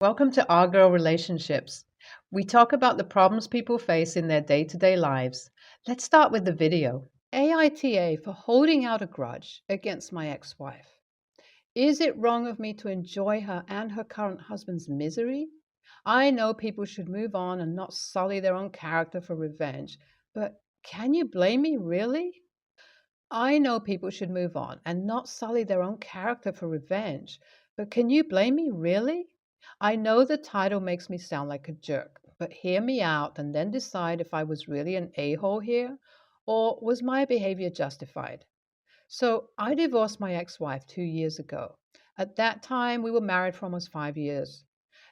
Welcome to Our Girl Relationships. We talk about the problems people face in their day to day lives. Let's start with the video. AITA for holding out a grudge against my ex wife. Is it wrong of me to enjoy her and her current husband's misery? I know people should move on and not sully their own character for revenge, but can you blame me, really? I know people should move on and not sully their own character for revenge, but can you blame me, really? I know the title makes me sound like a jerk, but hear me out and then decide if I was really an a-hole here or was my behavior justified. So I divorced my ex-wife 2 years ago. At that time, we were married for almost 5 years,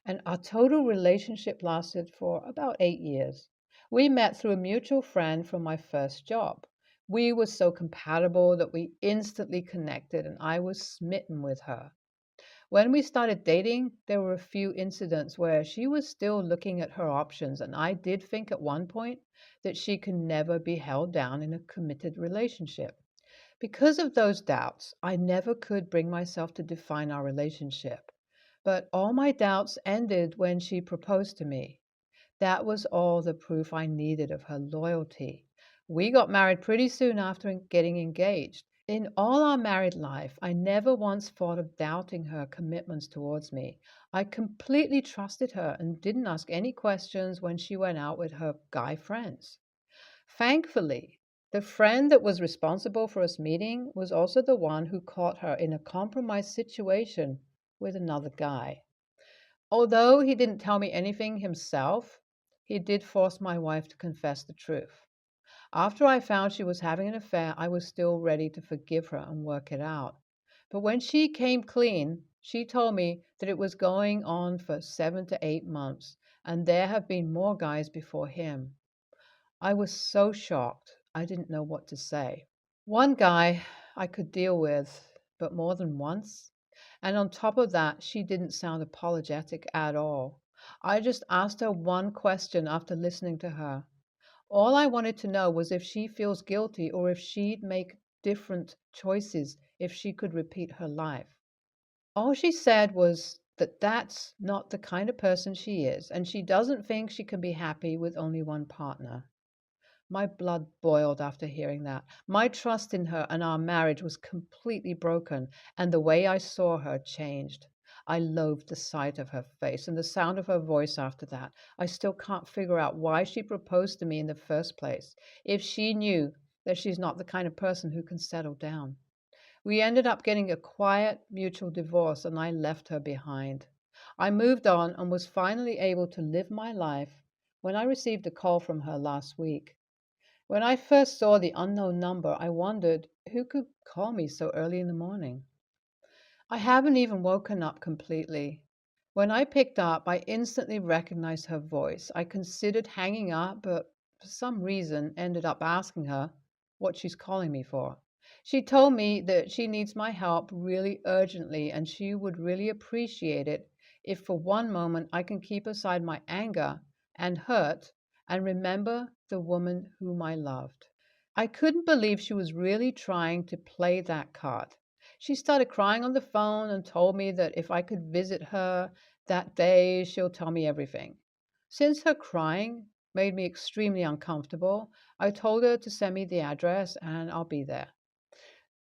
and our total relationship lasted for about 8 years. We met through a mutual friend from my first job. We were so compatible that we instantly connected, and I was smitten with her. When we started dating, there were a few incidents where she was still looking at her options, and I did think at one point that she could never be held down in a committed relationship. Because of those doubts, I never could bring myself to define our relationship. But all my doubts ended when she proposed to me. That was all the proof I needed of her loyalty. We got married pretty soon after getting engaged. In all our married life, I never once thought of doubting her commitments towards me. I completely trusted her and didn't ask any questions when she went out with her guy friends. Thankfully, the friend that was responsible for us meeting was also the one who caught her in a compromised situation with another guy. Although he didn't tell me anything himself, he did force my wife to confess the truth. After I found she was having an affair, I was still ready to forgive her and work it out. But when she came clean, she told me that it was going on for 7 to 8 months, and there have been more guys before him. I was so shocked, I didn't know what to say. One guy I could deal with, but more than once? And on top of that, she didn't sound apologetic at all. I just asked her one question after listening to her. All I wanted to know was if she feels guilty or if she'd make different choices if she could repeat her life. All she said was that that's not the kind of person she is, and she doesn't think she can be happy with only one partner. My blood boiled after hearing that. My trust in her and our marriage was completely broken, and the way I saw her changed. I loathed the sight of her face and the sound of her voice after that. I still can't figure out why she proposed to me in the first place, if she knew that she's not the kind of person who can settle down. We ended up getting a quiet, mutual divorce, and I left her behind. I moved on and was finally able to live my life when I received a call from her last week. When I first saw the unknown number, I wondered who could call me so early in the morning. I haven't even woken up completely. When I picked up, I instantly recognized her voice. I considered hanging up, but for some reason ended up asking her what she's calling me for. She told me that she needs my help really urgently and she would really appreciate it if for one moment I can keep aside my anger and hurt and remember the woman whom I loved. I couldn't believe she was really trying to play that card. She started crying on the phone and told me that if I could visit her that day, she'll tell me everything. Since her crying made me extremely uncomfortable, I told her to send me the address and I'll be there.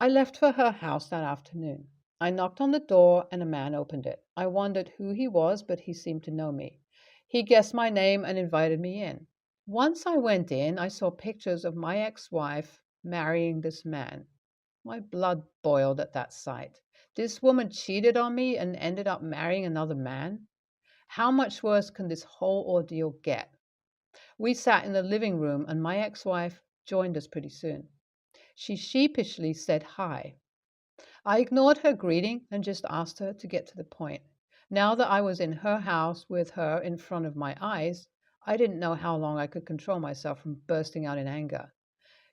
I left for her house that afternoon. I knocked on the door and a man opened it. I wondered who he was, but he seemed to know me. He guessed my name and invited me in. Once I went in, I saw pictures of my ex wife marrying this man. My blood boiled at that sight. This woman cheated on me and ended up marrying another man. How much worse can this whole ordeal get? We sat in the living room, and my ex wife joined us pretty soon. She sheepishly said hi. I ignored her greeting and just asked her to get to the point. Now that I was in her house with her in front of my eyes, I didn't know how long I could control myself from bursting out in anger.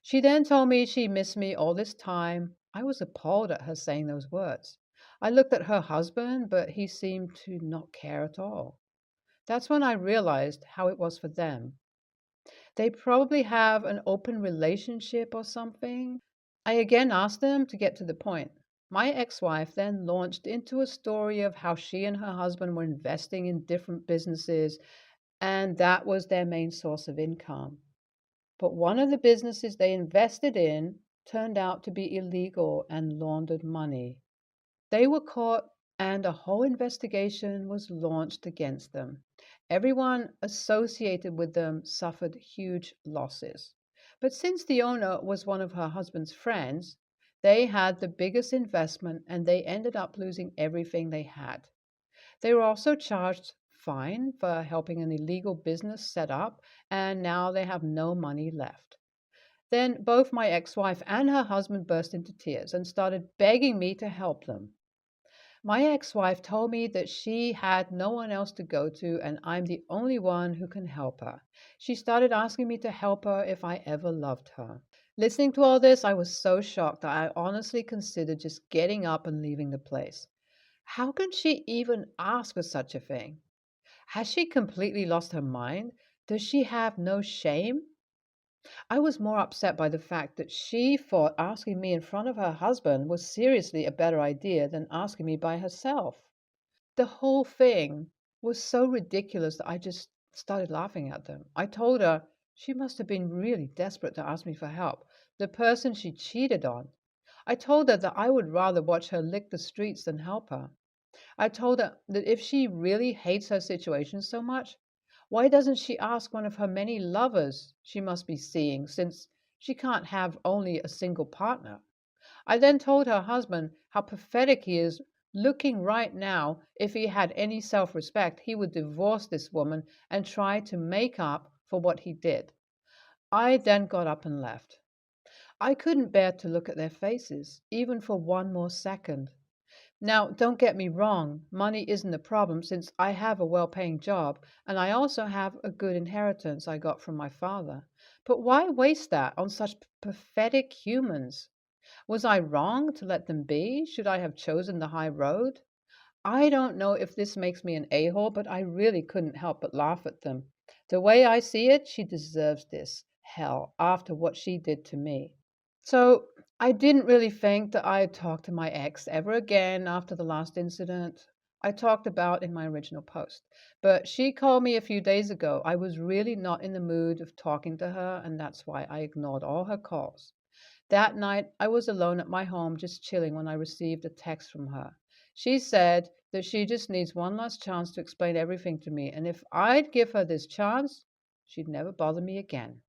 She then told me she missed me all this time. I was appalled at her saying those words. I looked at her husband, but he seemed to not care at all. That's when I realized how it was for them. They probably have an open relationship or something. I again asked them to get to the point. My ex wife then launched into a story of how she and her husband were investing in different businesses, and that was their main source of income. But one of the businesses they invested in turned out to be illegal and laundered money. They were caught, and a whole investigation was launched against them. Everyone associated with them suffered huge losses. But since the owner was one of her husband's friends, they had the biggest investment and they ended up losing everything they had. They were also charged fine for helping an illegal business set up, and now they have no money left. Then both my ex wife and her husband burst into tears and started begging me to help them. My ex wife told me that she had no one else to go to, and I'm the only one who can help her. She started asking me to help her if I ever loved her. Listening to all this, I was so shocked that I honestly considered just getting up and leaving the place. How can she even ask for such a thing? Has she completely lost her mind? Does she have no shame? I was more upset by the fact that she thought asking me in front of her husband was seriously a better idea than asking me by herself. The whole thing was so ridiculous that I just started laughing at them. I told her she must have been really desperate to ask me for help, the person she cheated on. I told her that I would rather watch her lick the streets than help her. I told her that if she really hates her situation so much, why doesn't she ask one of her many lovers she must be seeing, since she can't have only a single partner? I then told her husband how pathetic he is. Looking right now, if he had any self respect, he would divorce this woman and try to make up for what he did. I then got up and left. I couldn't bear to look at their faces, even for one more second. Now, don't get me wrong, money isn't a problem since I have a well paying job and I also have a good inheritance I got from my father. But why waste that on such pathetic humans? Was I wrong to let them be? Should I have chosen the high road? I don't know if this makes me an a hole, but I really couldn't help but laugh at them. The way I see it, she deserves this hell after what she did to me. So I didn't really think that I'd talk to my ex ever again after the last incident I talked about in my original post. But she called me a few days ago. I was really not in the mood of talking to her, and that's why I ignored all her calls. That night, I was alone at my home just chilling when I received a text from her. She said that she just needs one last chance to explain everything to me, and if I'd give her this chance, she'd never bother me again.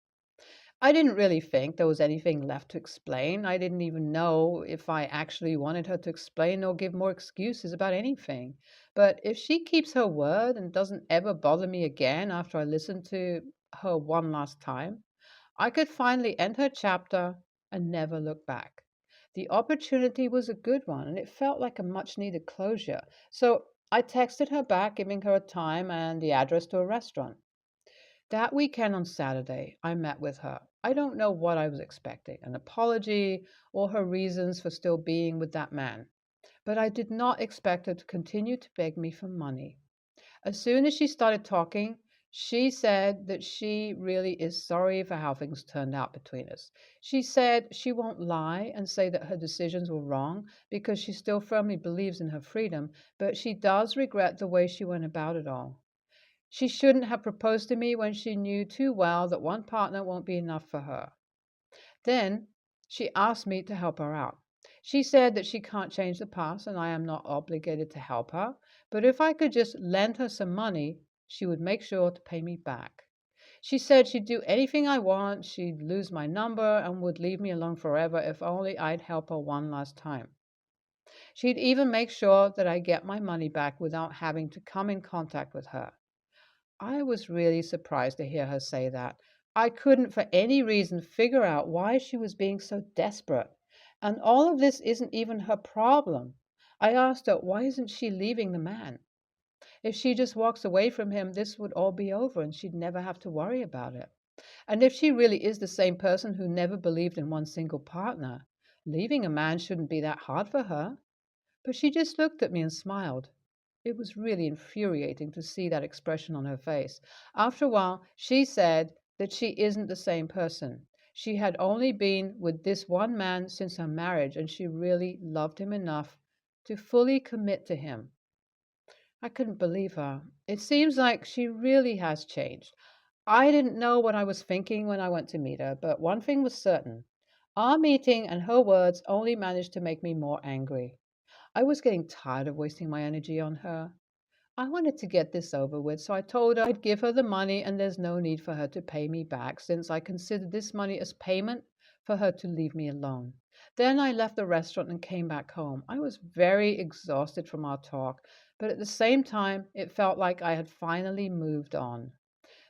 I didn't really think there was anything left to explain. I didn't even know if I actually wanted her to explain or give more excuses about anything. But if she keeps her word and doesn't ever bother me again after I listen to her one last time, I could finally end her chapter and never look back. The opportunity was a good one and it felt like a much needed closure. So I texted her back, giving her a time and the address to a restaurant. That weekend on Saturday, I met with her. I don't know what I was expecting, an apology or her reasons for still being with that man. But I did not expect her to continue to beg me for money. As soon as she started talking, she said that she really is sorry for how things turned out between us. She said she won't lie and say that her decisions were wrong because she still firmly believes in her freedom, but she does regret the way she went about it all. She shouldn't have proposed to me when she knew too well that one partner won't be enough for her. Then she asked me to help her out. She said that she can't change the past and I am not obligated to help her, but if I could just lend her some money, she would make sure to pay me back. She said she'd do anything I want, she'd lose my number, and would leave me alone forever if only I'd help her one last time. She'd even make sure that I get my money back without having to come in contact with her. I was really surprised to hear her say that. I couldn't for any reason figure out why she was being so desperate. And all of this isn't even her problem. I asked her, why isn't she leaving the man? If she just walks away from him, this would all be over and she'd never have to worry about it. And if she really is the same person who never believed in one single partner, leaving a man shouldn't be that hard for her. But she just looked at me and smiled. It was really infuriating to see that expression on her face. After a while, she said that she isn't the same person. She had only been with this one man since her marriage, and she really loved him enough to fully commit to him. I couldn't believe her. It seems like she really has changed. I didn't know what I was thinking when I went to meet her, but one thing was certain. Our meeting and her words only managed to make me more angry. I was getting tired of wasting my energy on her. I wanted to get this over with, so I told her I'd give her the money and there's no need for her to pay me back since I considered this money as payment for her to leave me alone. Then I left the restaurant and came back home. I was very exhausted from our talk, but at the same time, it felt like I had finally moved on.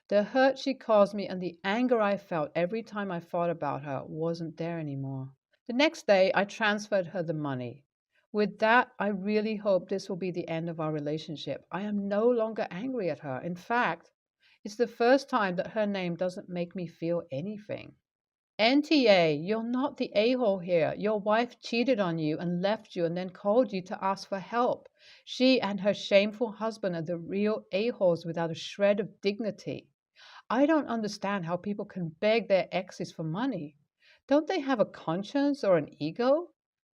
The hurt she caused me and the anger I felt every time I thought about her wasn't there anymore. The next day, I transferred her the money. With that, I really hope this will be the end of our relationship. I am no longer angry at her. In fact, it's the first time that her name doesn't make me feel anything. NTA, you're not the a-hole here. Your wife cheated on you and left you and then called you to ask for help. She and her shameful husband are the real a-holes without a shred of dignity. I don't understand how people can beg their exes for money. Don't they have a conscience or an ego?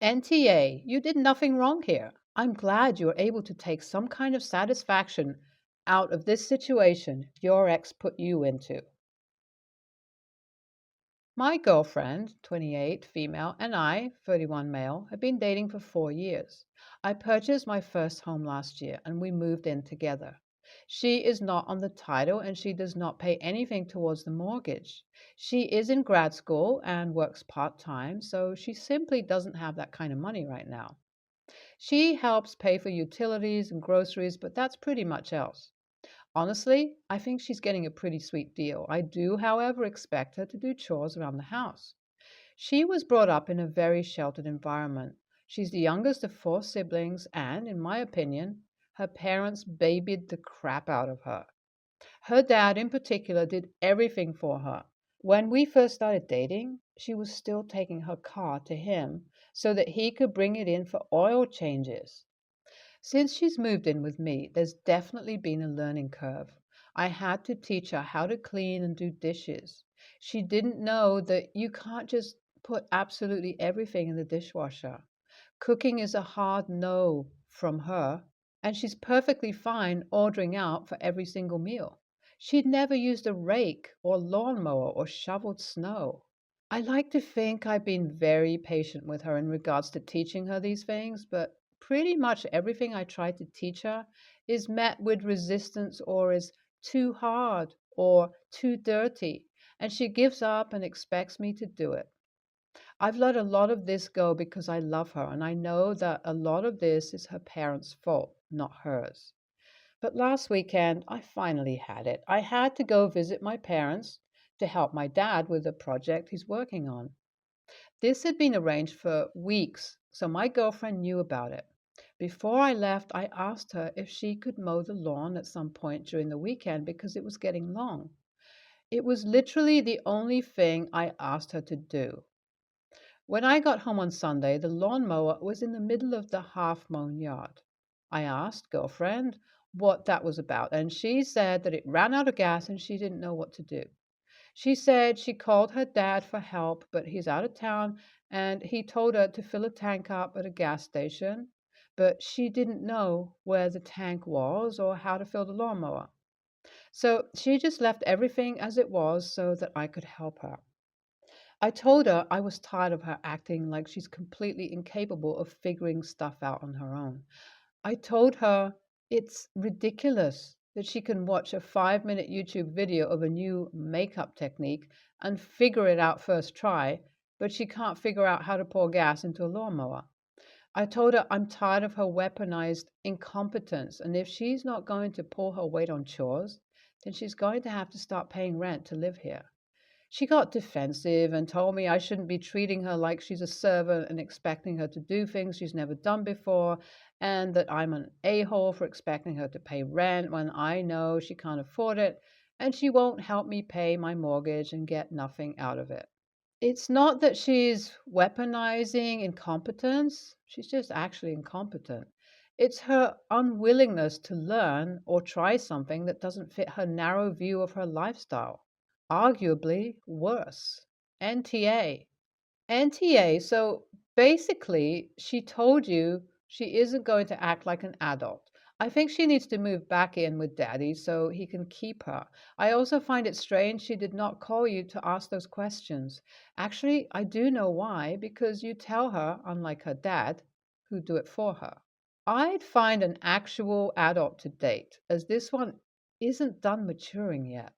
NTA, you did nothing wrong here. I'm glad you were able to take some kind of satisfaction out of this situation your ex put you into. My girlfriend, 28, female, and I, 31 male, have been dating for 4 years. I purchased my first home last year and we moved in together. She is not on the title and she does not pay anything towards the mortgage. She is in grad school and works part time, so she simply doesn't have that kind of money right now. She helps pay for utilities and groceries, but that's pretty much else. Honestly, I think she's getting a pretty sweet deal. I do, however, expect her to do chores around the house. She was brought up in a very sheltered environment. She's the youngest of four siblings, and, in my opinion, her parents babied the crap out of her. Her dad, in particular, did everything for her. When we first started dating, she was still taking her car to him so that he could bring it in for oil changes. Since she's moved in with me, there's definitely been a learning curve. I had to teach her how to clean and do dishes. She didn't know that you can't just put absolutely everything in the dishwasher. Cooking is a hard no from her, and she's perfectly fine ordering out for every single meal. She'd never used a rake or lawnmower or shoveled snow. I like to think I've been very patient with her in regards to teaching her these things, but pretty much everything I try to teach her is met with resistance or is too hard or too dirty, and she gives up and expects me to do it. I've let a lot of this go because I love her, and I know that a lot of this is her parents' fault, not hers. But last weekend, I finally had it. I had to go visit my parents to help my dad with a project he's working on. This had been arranged for weeks, so my girlfriend knew about it. Before I left, I asked her if she could mow the lawn at some point during the weekend because it was getting long. It was literally the only thing I asked her to do. When I got home on Sunday, the lawnmower was in the middle of the half mown yard. I asked girlfriend what that was about, and she said that it ran out of gas and she didn't know what to do. She said she called her dad for help, but he's out of town and he told her to fill a tank up at a gas station, but she didn't know where the tank was or how to fill the lawnmower. So she just left everything as it was so that I could help her. I told her I was tired of her acting like she's completely incapable of figuring stuff out on her own. I told her it's ridiculous that she can watch a 5-minute YouTube video of a new makeup technique and figure it out first try, but she can't figure out how to pour gas into a lawnmower. I told her I'm tired of her weaponized incompetence, and if she's not going to pull her weight on chores, then she's going to have to start paying rent to live here. She got defensive and told me I shouldn't be treating her like she's a servant and expecting her to do things she's never done before, and that I'm an a-hole for expecting her to pay rent when I know she can't afford it, and she won't help me pay my mortgage and get nothing out of it. It's not that she's weaponizing incompetence, she's just actually incompetent. It's her unwillingness to learn or try something that doesn't fit her narrow view of her lifestyle. Arguably worse. NTA. NTA. So basically, she told you she isn't going to act like an adult. I think she needs to move back in with daddy so he can keep her. I also find it strange she did not call you to ask those questions. Actually, I do know why, because you tell her, unlike her dad, who do it for her. I'd find an actual adult to date, as this one isn't done maturing yet.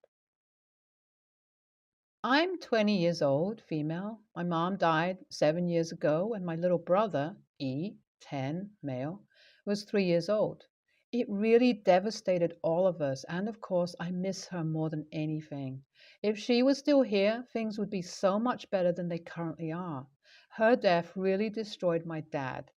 I'm 20 years old, female. My mom died 7 years ago, and my little brother, E, 10, male, was 3 years old. It really devastated all of us, and of course, I miss her more than anything. If she was still here, things would be so much better than they currently are. Her death really destroyed my dad.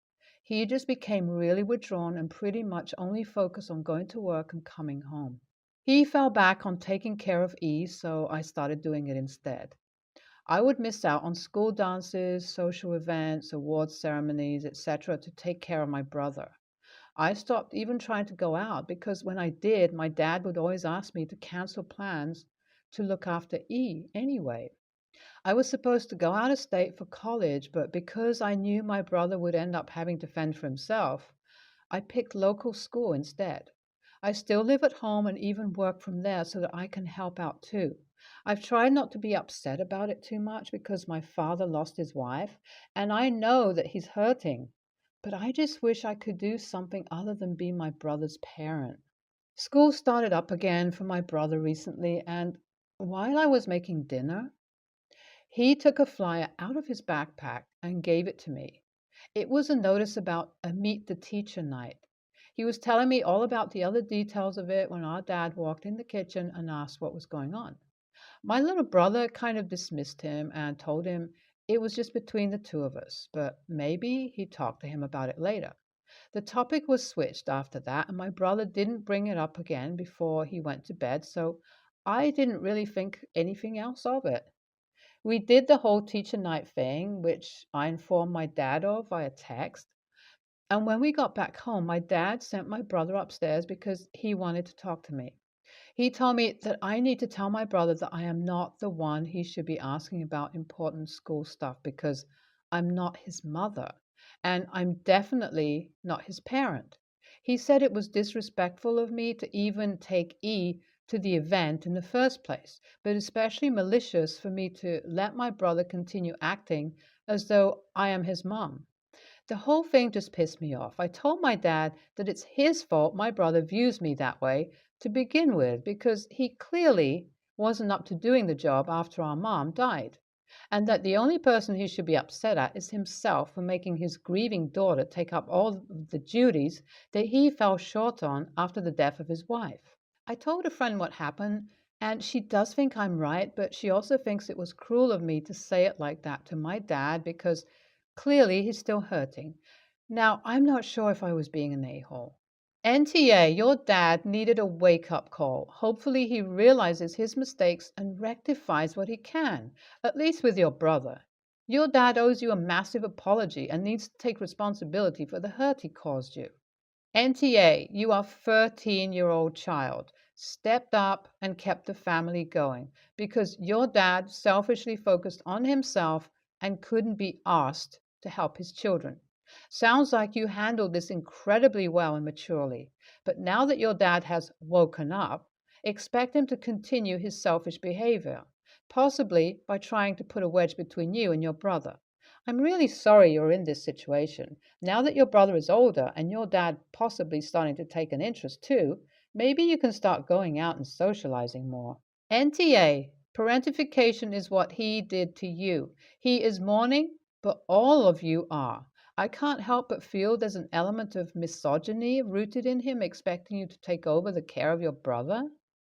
He just became really withdrawn and pretty much only focused on going to work and coming home. He fell back on taking care of E, so I started doing it instead. I would miss out on school dances, social events, awards ceremonies, etc. to take care of my brother. I stopped even trying to go out because when I did, my dad would always ask me to cancel plans to look after E anyway. I was supposed to go out of state for college, but because I knew my brother would end up having to fend for himself, I picked local school instead. I still live at home and even work from there so that I can help out too. I've tried not to be upset about it too much because my father lost his wife and I know that he's hurting. But I just wish I could do something other than be my brother's parent. School started up again for my brother recently, and while I was making dinner, he took a flyer out of his backpack and gave it to me. It was a notice about a meet the teacher night. He was telling me all about the other details of it when our dad walked in the kitchen and asked what was going on. My little brother kind of dismissed him and told him it was just between the two of us, but maybe he'd talk to him about it later. The topic was switched after that, and my brother didn't bring it up again before he went to bed, so I didn't really think anything else of it. We did the whole teacher night thing, which I informed my dad of via text. And when we got back home, my dad sent my brother upstairs because he wanted to talk to me. He told me that I need to tell my brother that I am not the one he should be asking about important school stuff because I'm not his mother and I'm definitely not his parent. He said it was disrespectful of me to even take E to the event in the first place, but especially malicious for me to let my brother continue acting as though I am his mom. The whole thing just pissed me off. I told my dad that it's his fault my brother views me that way to begin with because he clearly wasn't up to doing the job after our mom died, and that the only person he should be upset at is himself for making his grieving daughter take up all of the duties that he fell short on after the death of his wife. I told a friend what happened, and she does think I'm right, but she also thinks it was cruel of me to say it like that to my dad because clearly he's still hurting. Now, I'm not sure if I was being an a-hole. NTA, your dad needed a wake up call. Hopefully, he realizes his mistakes and rectifies what he can, at least with your brother. Your dad owes you a massive apology and needs to take responsibility for the hurt he caused you. NTA, you are 13-year-old child, stepped up and kept the family going because your dad selfishly focused on himself and couldn't be asked to help his children. Sounds like you handled this incredibly well and maturely, but now that your dad has woken up, expect him to continue his selfish behavior, possibly by trying to put a wedge between you and your brother. I'm really sorry you're in this situation. Now that your brother is older and your dad possibly starting to take an interest too, maybe you can start going out and socializing more. NTA, parentification is what he did to you. He is mourning, but all of you are. I can't help but feel there's an element of misogyny rooted in him expecting you to take over the care of your brother.